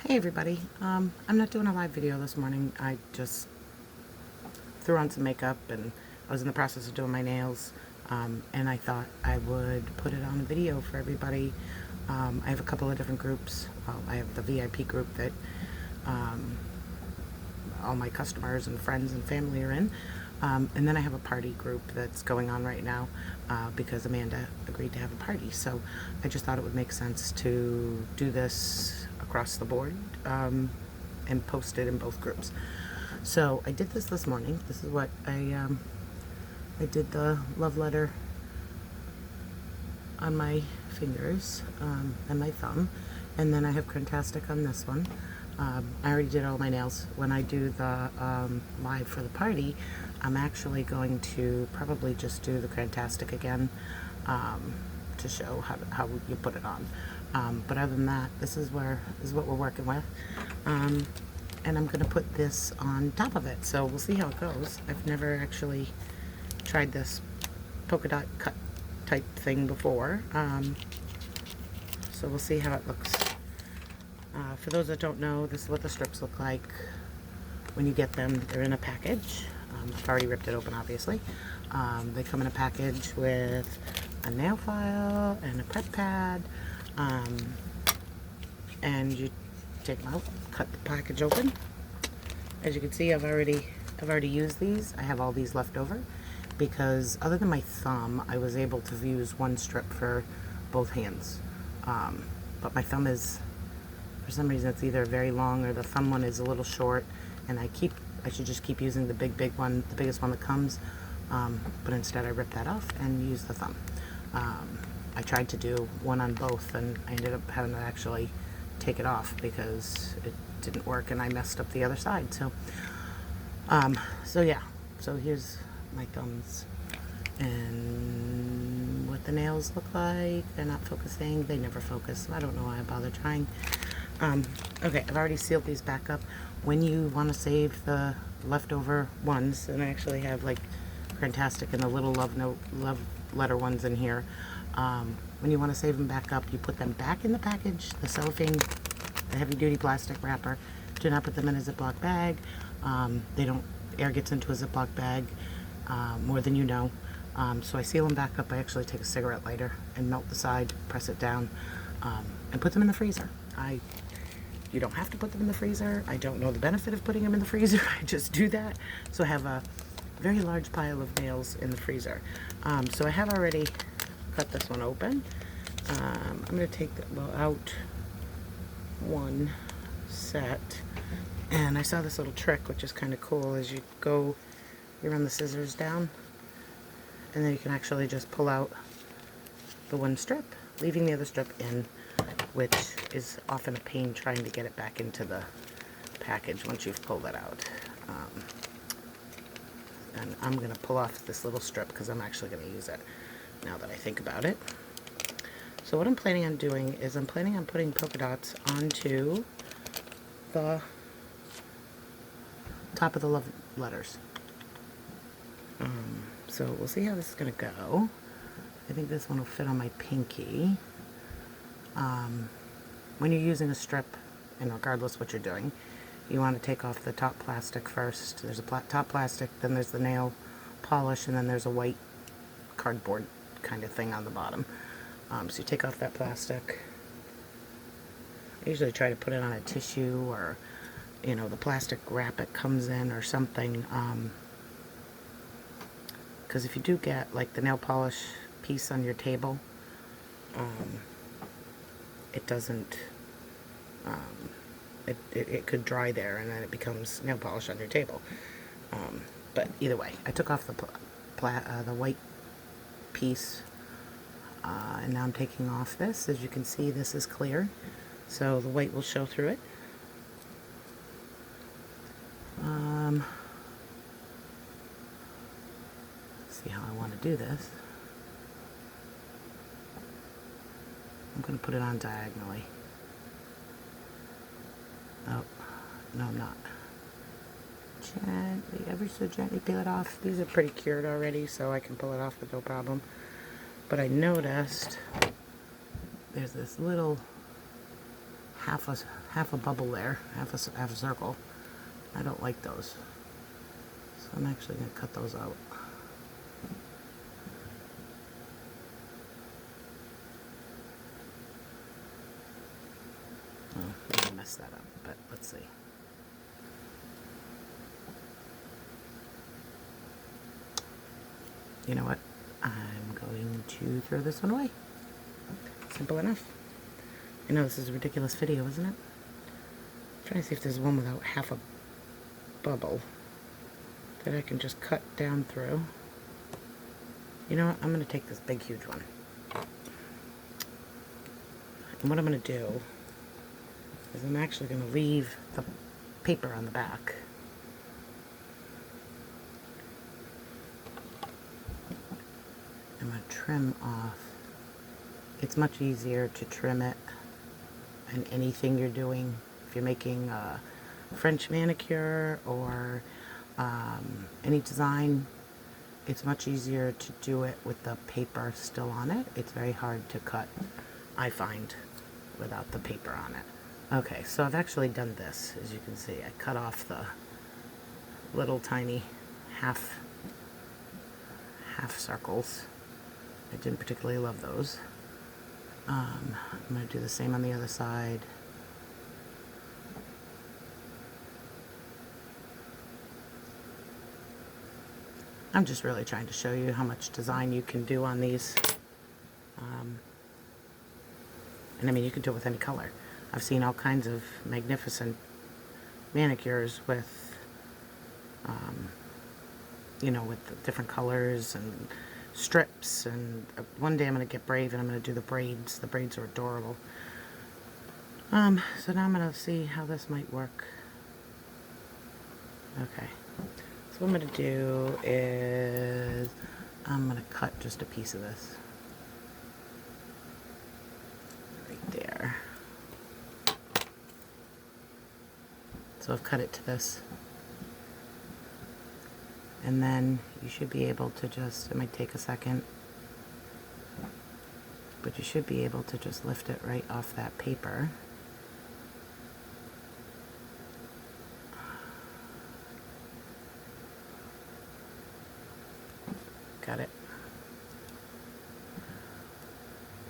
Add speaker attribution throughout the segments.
Speaker 1: Hey everybody, I'm not doing a live video this morning. I just threw on some makeup and I was in the process of doing my nails, and I thought I would put it on a video for everybody. I have a couple of different groups. I have the VIP group that all my customers and friends and family are in, and then I have a party group that's going on right now because Amanda agreed to have a party. So I just thought it would make sense to do this across the board and post it in both groups. So I did this morning. This is what I did the love letter on my fingers and my thumb, and then I have Crantastic on this one. I already did all my nails. When I do the live for the party, I'm actually going to probably just do the Crantastic again to show how you put it on. But other than that, this is what we're working with. And I'm going to put this on top of it, so we'll see how it goes. I've never actually tried this polka dot cut type thing before, so we'll see how it looks. For those that don't know, this is what the strips look like when you get them. They're in a package. I've already ripped it open, obviously. They come in a package with a nail file and a prep pad, and you take them out, cut the package open. As you can see, I've already used these. I have all these left over because other than my thumb, I was able to use one strip for both hands. But my thumb is, for some reason, it's either very long or the thumb one is a little short, and I should just keep using the big one, the biggest one that comes, but instead I ripped that off and used the thumb. I tried to do one on both, and I ended up having to actually take it off because it didn't work and I messed up the other side. So yeah, so here's my thumbs and what the nails look like. They're not focusing. They never focus, so I don't know why I bother trying. Okay, I've already sealed these back up. When you want to save the leftover ones, and I actually have like Crantastic and the little love letter ones in here. When you want to save them back up, you put them back in the package, the cellophane, the heavy duty plastic wrapper. Do not put them in a Ziploc bag. Air gets into a Ziploc bag more than you know. So I seal them back up. I actually take a cigarette lighter and melt the side, press it down, and put them in the freezer. You don't have to put them in the freezer. I don't know the benefit of putting them in the freezer. I just do that. So I have a very large pile of nails in the freezer. So I have already cut this one open. I'm going to take out one set. And I saw this little trick, which is kind of cool, is you run the scissors down, and then you can actually just pull out the one strip, leaving the other strip in, which is often a pain trying to get it back into the package once you've pulled it out. And I'm going to pull off this little strip because I'm actually going to use it now that I think about it. So what I'm planning on doing is I'm planning on putting polka dots onto the top of the love letters. So we'll see how this is going to go. I think this one will fit on my pinky. When you're using a strip, and regardless what you're doing, you want to take off the top plastic first. There's a top plastic, then there's the nail polish, and then there's a white cardboard kind of thing on the bottom. So you take off that plastic. I usually try to put it on a tissue or, the plastic wrap it comes in or something. Because if you do get like the nail polish piece on your table, it doesn't, it could dry there and then it becomes nail polish on your table. But either way, I took off the white piece, and now I'm taking off this. As you can see, this is clear, so the white will show through it. See how I want to do this. I'm going to put it on diagonally. Oh, no, I'm not. Gently, ever so gently peel it off. These are pretty cured already, so I can pull it off with no problem. But I noticed there's this little half a bubble there, half a circle. I don't like those. So I'm actually going to cut those out. Oh, I'm going to mess that up, but let's see. You know what? I'm going to throw this one away. Simple enough. I know this is a ridiculous video, isn't it? I'm trying to see if there's one without half a bubble that I can just cut down through. You know what? I'm going to take this big, huge one. And what I'm going to do is I'm actually going to leave the paper on the back. I'm going to trim off. It's much easier to trim it in anything you're doing. If you're making a French manicure or any design, it's much easier to do it with the paper still on it. It's very hard to cut, I find, without the paper on it. Okay, so I've actually done this, as you can see. I cut off the little tiny half circles. I didn't particularly love those. I'm going to do the same on the other side. I'm just really trying to show you how much design you can do on these. And I mean, you can do it with any color. I've seen all kinds of magnificent manicures with, you know, with different colors and strips. And one day I'm going to get brave and I'm going to do the braids. The braids are adorable. So now I'm going to see how this might work. Okay. So what I'm going to do is I'm going to cut just a piece of this. Right there. So I've cut it to this. And then you should be able to just, it might take a second, but you should be able to just lift it right off that paper. Got it.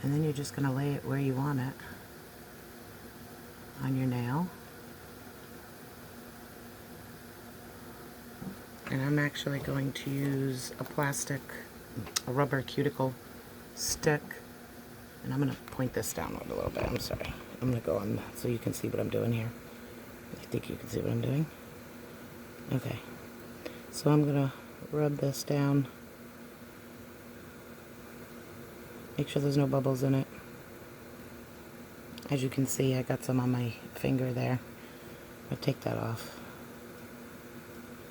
Speaker 1: And then you're just going to lay it where you want it on your nail. And I'm actually going to use a rubber cuticle stick. And I'm going to point this down a little bit. I'm sorry. I'm going to go on so you can see what I'm doing here. I think you can see what I'm doing. Okay. So I'm going to rub this down. Make sure there's no bubbles in it. As you can see, I got some on my finger there. I'll take that off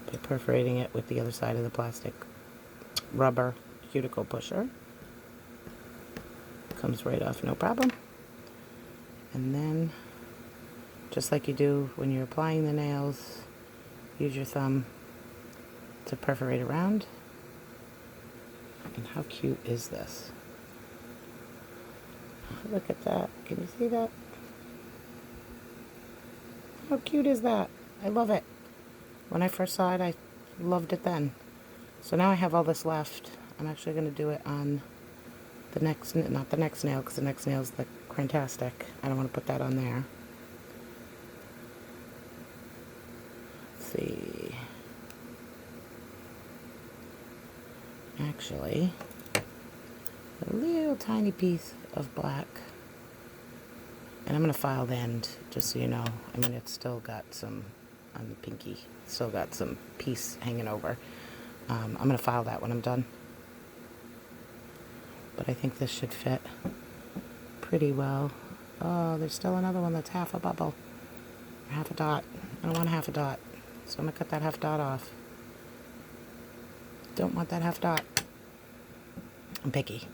Speaker 1: by perforating it with the other side of the plastic rubber cuticle pusher. Comes right off, no problem. And then, just like you do when you're applying the nails, use your thumb to perforate around. And how cute is this? Look at that. Can you see that? How cute is that? I love it. When I first saw it, I loved it then. So now I have all this left. I'm actually going to do it on the next, not the next nail, because the next nail is the Crantastic. I don't want to put that on there. Let's see. Actually, a little tiny piece of black. And I'm going to file the end, just so you know. I mean, it's still got some, on the pinky, still got some piece hanging over. I'm going to file that when I'm done. But I think this should fit pretty well. Oh, there's still another one that's half a bubble. Or half a dot. I don't want half a dot. So I'm going to cut that half dot off. Don't want that half dot. I'm picky.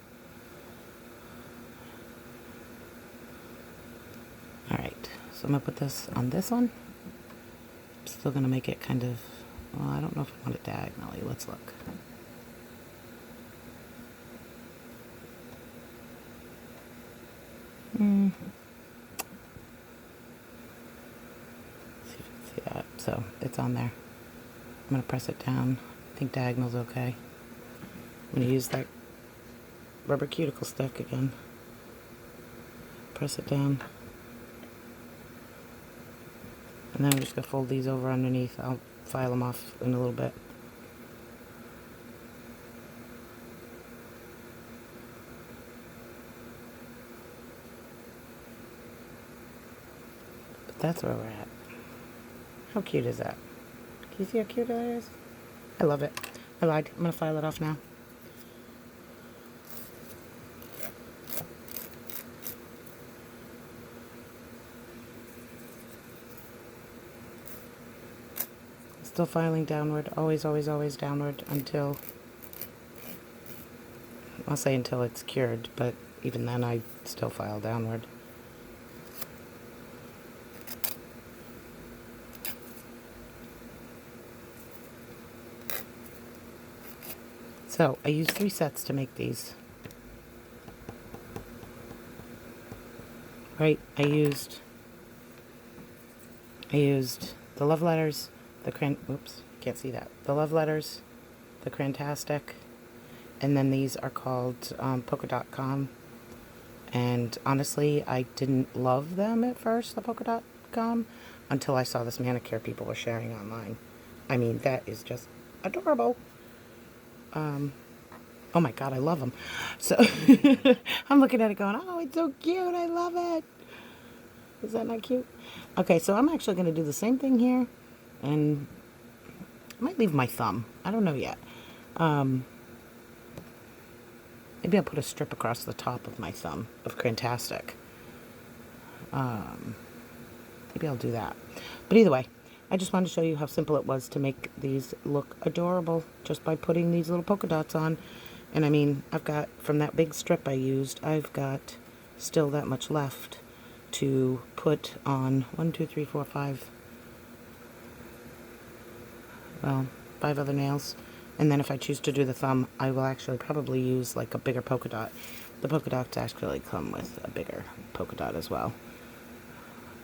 Speaker 1: Alright, so I'm going to put this on this one. I'm still going to make it kind of, well, I don't know if I want it diagonally. Let's look. So it's on there. I'm going to press it down. I think diagonal's okay. I'm going to use that rubber cuticle stick again. Press it down. And then I'm just going to fold these over underneath. I'll file them off in a little bit. But that's where we're at. How cute is that? Can you see how cute that is? I love it. I lied. I'm going to file it off now. Still filing downward. Always, always, always downward until... I'll say until it's cured, but even then I still file downward. So, I used 3 sets to make these. Right, I used the love letters, oops, can't see that. The love letters, the Crantastic, and then these are called Polka Dot Com. And honestly, I didn't love them at first, the Polka Dot Com, until I saw this manicure people were sharing online. I mean, that is just adorable. Oh my god, I love them. So I'm looking at it going, oh, it's so cute, I love it. Is that not cute? Okay, so I'm actually going to do the same thing here, and I might leave my thumb. I don't know yet. Maybe I'll put a strip across the top of my thumb of Crantastic. Maybe I'll do that. But either way, I just wanted to show you how simple it was to make these look adorable just by putting these little polka dots on. And I mean, I've got, from that big strip I used, I've got still that much left to put on 1, 2, 3, 4, 5, well, 5 other nails. And then if I choose to do the thumb, I will actually probably use like a bigger polka dot. The polka dots actually come with a bigger polka dot as well.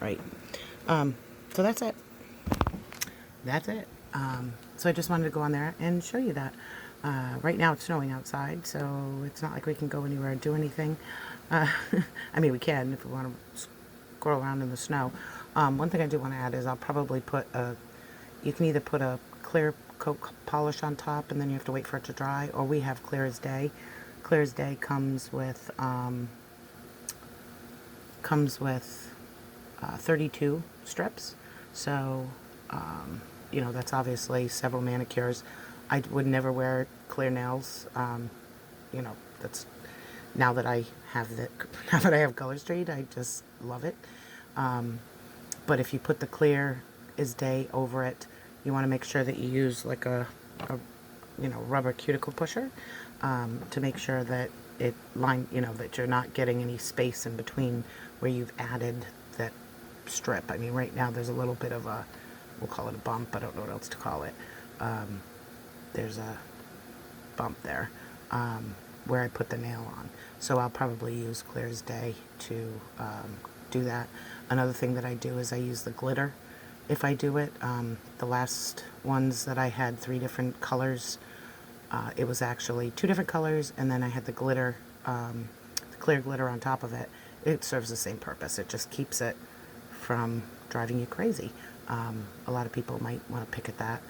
Speaker 1: Right. So that's it. That's it. So I just wanted to go on there and show you that. Right now it's snowing outside, so it's not like we can go anywhere and do anything. I mean, we can if we want to scroll around in the snow. One thing I do want to add is I'll probably put you can either put a clear coat polish on top and then you have to wait for it to dry, or we have Clear as Day. Clear as Day comes with 32 strips. So, you know, that's obviously several manicures. I would never wear clear nails. You know, that's now that I have Color Street, I just love it. But if you put the Clear as Day over it, you want to make sure that you use like a you know, rubber cuticle pusher to make sure that that you're not getting any space in between where you've added that strip. I mean, right now there's a little bit of a, we'll call it a bump, I don't know what else to call it. There's a bump there where I put the nail on. So I'll probably use Clear as Day to do that. Another thing that I do is I use the glitter if I do it. The last ones that I had 3 different colors, it was actually 2 different colors, and then I had the glitter, the clear glitter on top of it. It serves the same purpose. It just keeps it from driving you crazy. A lot of people might want to pick at that.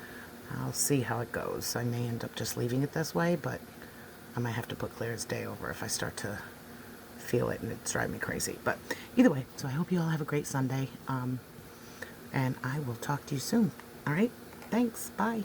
Speaker 1: I'll see how it goes. I may end up just leaving it this way, but I might have to put Clear as Day over if I start to feel it and it's driving me crazy. But either way, so I hope you all have a great Sunday. And I will talk to you soon. All right? Thanks. Bye.